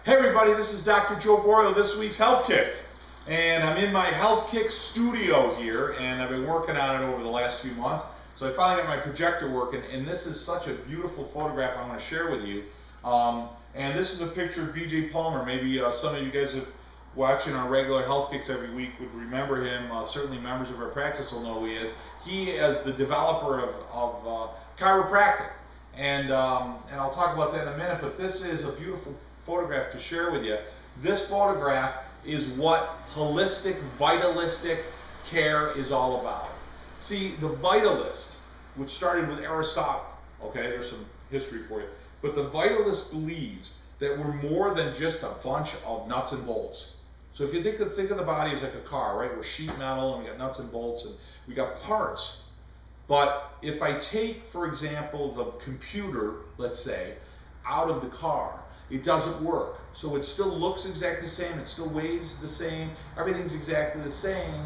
Hey everybody, this is Dr. Joe Borio, this week's Health Kick. And I'm in my Health Kick studio here, and I've been working on it over the last few months. So I finally got my projector working, and this is such a beautiful photograph I want to share with you. And this is a picture of B.J. Palmer. Maybe some of you guys have watching our regular Health Kicks every week would remember him. Certainly members of our practice will know who he is. He is the developer of chiropractic. And I'll talk about that in a minute, but this is a beautiful photograph to share with you. This photograph is what holistic, vitalistic care is all about. See, the vitalist, which started with Aristotle, okay, there's some history for you, but the vitalist believes that we're more than just a bunch of nuts and bolts. So if you think of the body as like a car, right? We're sheet metal and we got nuts and bolts and we got parts. But if I take, for example, the computer, let's say, out of the car, it doesn't work. So it still looks exactly the same, it still weighs the same, everything's exactly the same,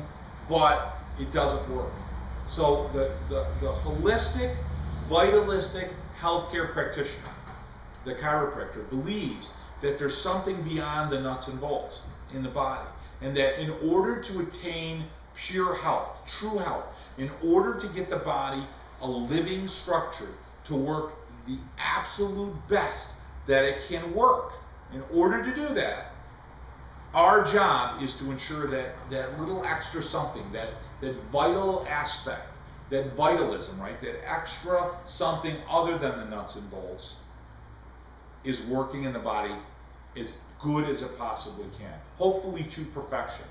but it doesn't work. So the holistic, vitalistic healthcare practitioner, the chiropractor, believes that there's something beyond the nuts and bolts in the body, and that in order to attain pure health, true health, in order to get the body a living structure to work the absolute best that it can work, in order to do that, our job is to ensure that that little extra something, that vital aspect, that vitalism, right, that extra something other than the nuts and bolts is working in the body as good as it possibly can, hopefully to perfection.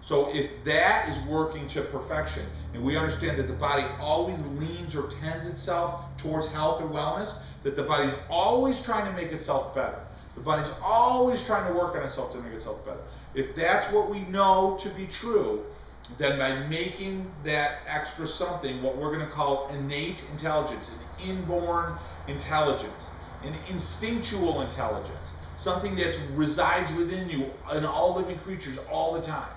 So if that is working to perfection, and we understand that the body always leans or tends itself towards health or wellness, that the body's always trying to make itself better. The body's always trying to work on itself to make itself better. If that's what we know to be true, then by making that extra something, what we're going to call innate intelligence, an inborn intelligence, an instinctual intelligence, something that resides within you in all living creatures all the time,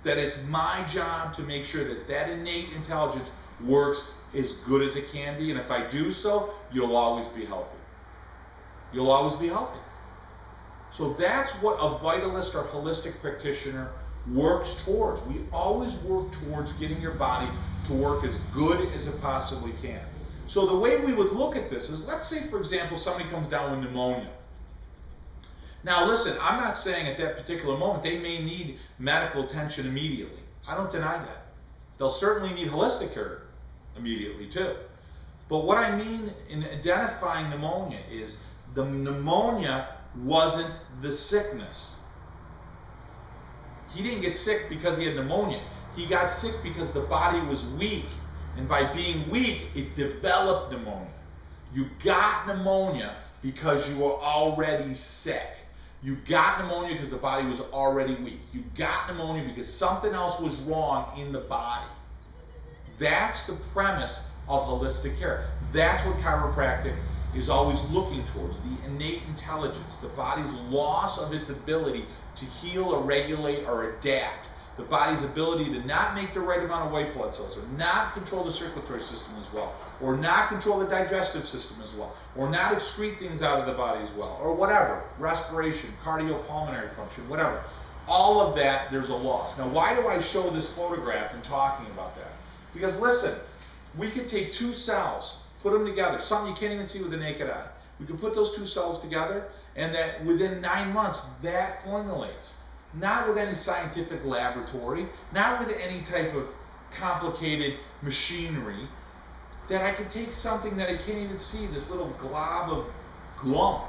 that it's my job to make sure that that innate intelligence works as good as it can be, and if I do so, you'll always be healthy. You'll always be healthy. So that's what a vitalist or holistic practitioner works towards. We always work towards getting your body to work as good as it possibly can. So the way we would look at this is, let's say, for example, somebody comes down with pneumonia. Now listen, I'm not saying at that particular moment they may need medical attention immediately. I don't deny that. They'll certainly need holistic care immediately too. But what I mean in identifying pneumonia is the pneumonia wasn't the sickness. He didn't get sick because he had pneumonia. He got sick because the body was weak. And by being weak, it developed pneumonia. You got pneumonia because you were already sick. You got pneumonia because the body was already weak. You got pneumonia because something else was wrong in the body. That's the premise of holistic care. That's what chiropractic is always looking towards, the innate intelligence, the body's loss of its ability to heal or regulate or adapt, the body's ability to not make the right amount of white blood cells, or not control the circulatory system as well, or not control the digestive system as well, or not excrete things out of the body as well, or whatever, respiration, cardiopulmonary function, whatever. All of that, there's a loss. Now, why do I show this photograph and talking about that? Because listen, we could take two cells, put them together, something you can't even see with the naked eye. We could put those two cells together, and that within 9 months, that formulates. Not with any scientific laboratory, not with any type of complicated machinery, that I can take something that I can't even see, this little glob of glump,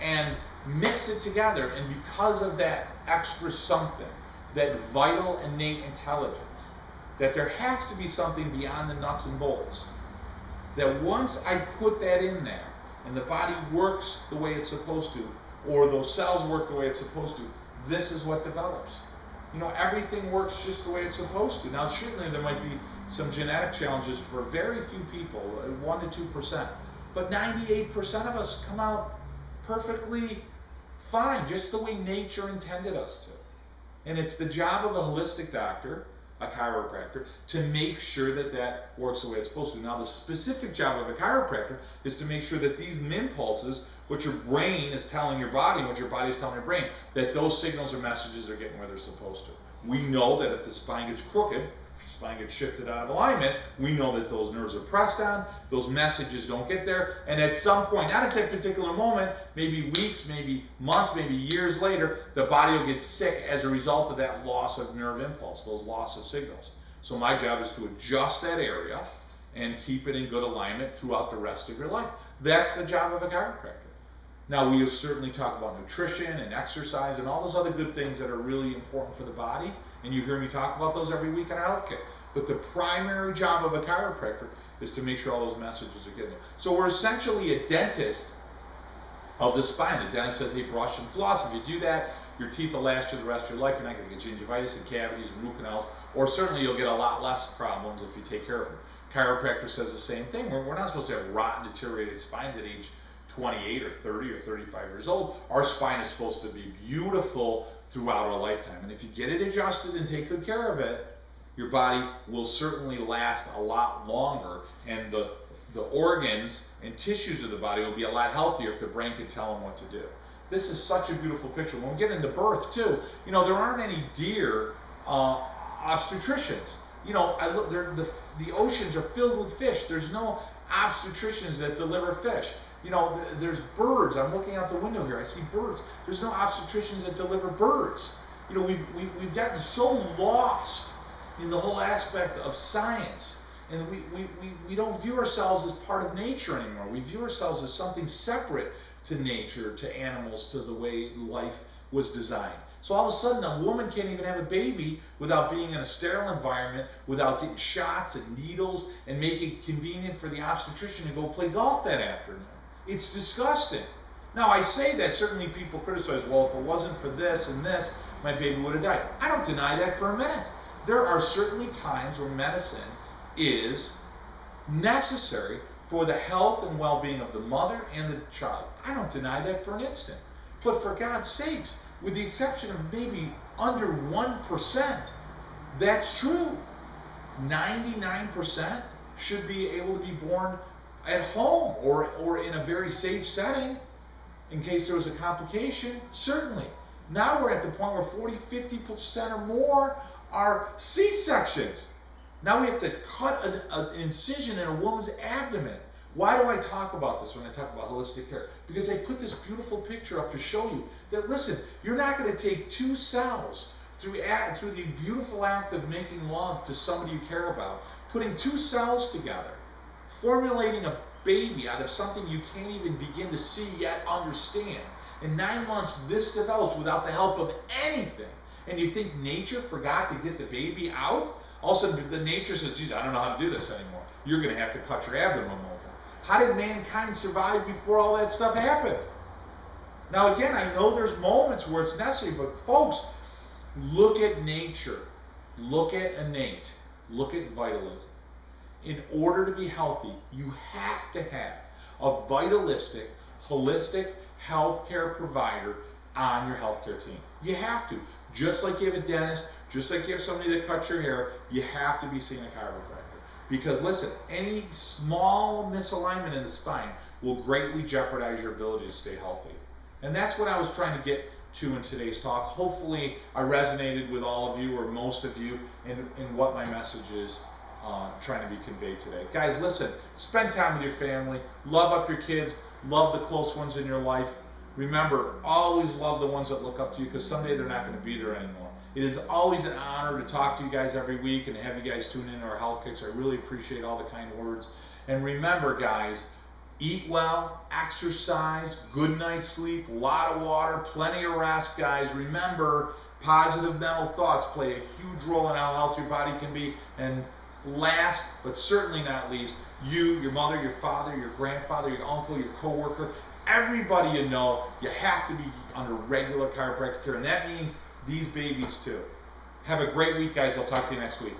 and mix it together. And because of that extra something, that vital innate intelligence, that there has to be something beyond the nuts and bolts, that once I put that in there and the body works the way it's supposed to, or those cells work the way it's supposed to, this is what develops. You know, everything works just the way it's supposed to. Now, certainly there might be some genetic challenges for very few people, 1 to 2%, but 98% of us come out perfectly fine, just the way nature intended us to. And it's the job of a holistic doctor a chiropractor to make sure that that works the way it's supposed to. Now, the specific job of a chiropractor is to make sure that these impulses, what your brain is telling your body, what your body is telling your brain, that those signals or messages are getting where they're supposed to. We know that if the spine gets crooked, if the spine gets shifted out of alignment, we know that those nerves are pressed on, those messages don't get there, and at some point, not at that particular moment, maybe weeks, maybe months, maybe years later, the body will get sick as a result of that loss of nerve impulse, those loss of signals. So my job is to adjust that area and keep it in good alignment throughout the rest of your life. That's the job of a chiropractor. Now, we certainly talk about nutrition and exercise and all those other good things that are really important for the body, and you hear me talk about those every week on our health kit. But the primary job of a chiropractor is to make sure all those messages are getting there. So we're essentially a dentist of the spine. The dentist says, hey, brush and floss. If you do that, your teeth will last you the rest of your life. You're not going to get gingivitis and cavities and root canals, or certainly you'll get a lot less problems if you take care of them. Chiropractor says the same thing. We're not supposed to have rotten, deteriorated spines at age 28 or 30 or 35 years old. Our spine is supposed to be beautiful throughout our lifetime. And if you get it adjusted and take good care of it, your body will certainly last a lot longer, and the organs and tissues of the body will be a lot healthier if the brain can tell them what to do. This is such a beautiful picture. When we get into birth too, you know, there aren't any deer obstetricians. You know, the oceans are filled with fish. There's no obstetricians that deliver fish. You know, there's birds. I'm looking out the window here. I see birds. There's no obstetricians that deliver birds. You know, we've gotten so lost in the whole aspect of science, and we don't view ourselves as part of nature anymore. We view ourselves as something separate to nature, to animals, to the way life was designed. So all of a sudden, a woman can't even have a baby without being in a sterile environment, without getting shots and needles, and making it convenient for the obstetrician to go play golf that afternoon. It's disgusting. Now, I say that, certainly people criticize, well, if it wasn't for this and this, my baby would have died. I don't deny that for a minute. There are certainly times where medicine is necessary for the health and well-being of the mother and the child. I don't deny that for an instant. But for God's sakes, with the exception of maybe under 1%, that's true. 99% should be able to be born at home or in a very safe setting in case there was a complication, certainly. Now we're at the point where 40–50% or more are C-sections. Now we have to cut an incision in a woman's abdomen. Why do I talk about this when I talk about holistic care? Because I put this beautiful picture up to show you that, listen, you're not going to take 2 cells through the beautiful act of making love to somebody you care about, putting 2 cells together, formulating a baby out of something you can't even begin to see yet understand. In 9 months, this develops without the help of anything. And you think nature forgot to get the baby out? All of a sudden, the nature says, geez, I don't know how to do this anymore. You're going to have to cut your abdomen open. How did mankind survive before all that stuff happened? Now, again, I know there's moments where it's necessary, but folks, look at nature. Look at innate. Look at vitalism. In order to be healthy, you have to have a vitalistic, holistic healthcare provider on your healthcare team. You have to. Just like you have a dentist, just like you have somebody that cuts your hair, you have to be seeing a chiropractor. Because listen, any small misalignment in the spine will greatly jeopardize your ability to stay healthy. And that's what I was trying to get to in today's talk. Hopefully I resonated with all of you or most of you in what my message is trying to be conveyed today. Guys, listen, spend time with your family, love up your kids, love the close ones in your life. Remember, always love the ones that look up to you, because someday they're not going to be there anymore. It is always an honor to talk to you guys every week and have you guys tune in to our health kicks. I really appreciate all the kind words. And remember, guys, eat well, exercise, good night's sleep, a lot of water, plenty of rest, guys. Remember, positive mental thoughts play a huge role in how healthy your body can be. And last, but certainly not least, you, your mother, your father, your grandfather, your uncle, your coworker, everybody you know, you have to be under regular chiropractic care. And that means these babies too. Have a great week, guys. I'll talk to you next week.